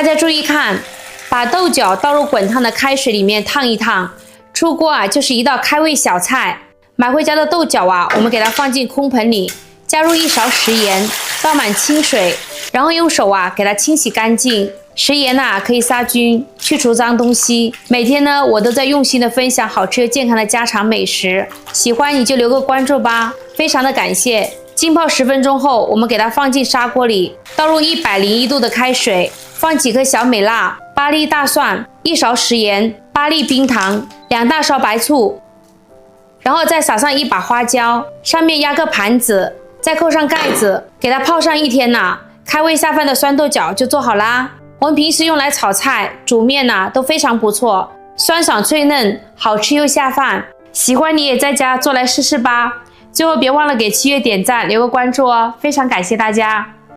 大家注意看，把豆角倒入滚烫的开水里面烫一烫，出锅啊就是一道开胃小菜。买回家的豆角啊，我们给它放进空盆里，加入1勺食盐，倒满清水，然后用手啊给它清洗干净。食盐啊可以杀菌，去除脏东西。每天呢，我都在用心的分享好吃又健康的家常美食，喜欢你就留个关注吧，非常的感谢。浸泡10分钟后，我们给它放进砂锅里，倒入101度的开水，放几颗小美辣、8粒大蒜、1勺食盐、8粒冰糖、2大勺白醋，然后再撒上1把花椒，上面压个盘子，再扣上盖子，给它泡上1天呐，开胃下饭的酸豆角就做好啦。我们平时用来炒菜、煮面呐都非常不错，酸爽脆嫩，好吃又下饭。喜欢你也在家做来试试吧。最后别忘了给7月点赞、留个关注哦，非常感谢大家。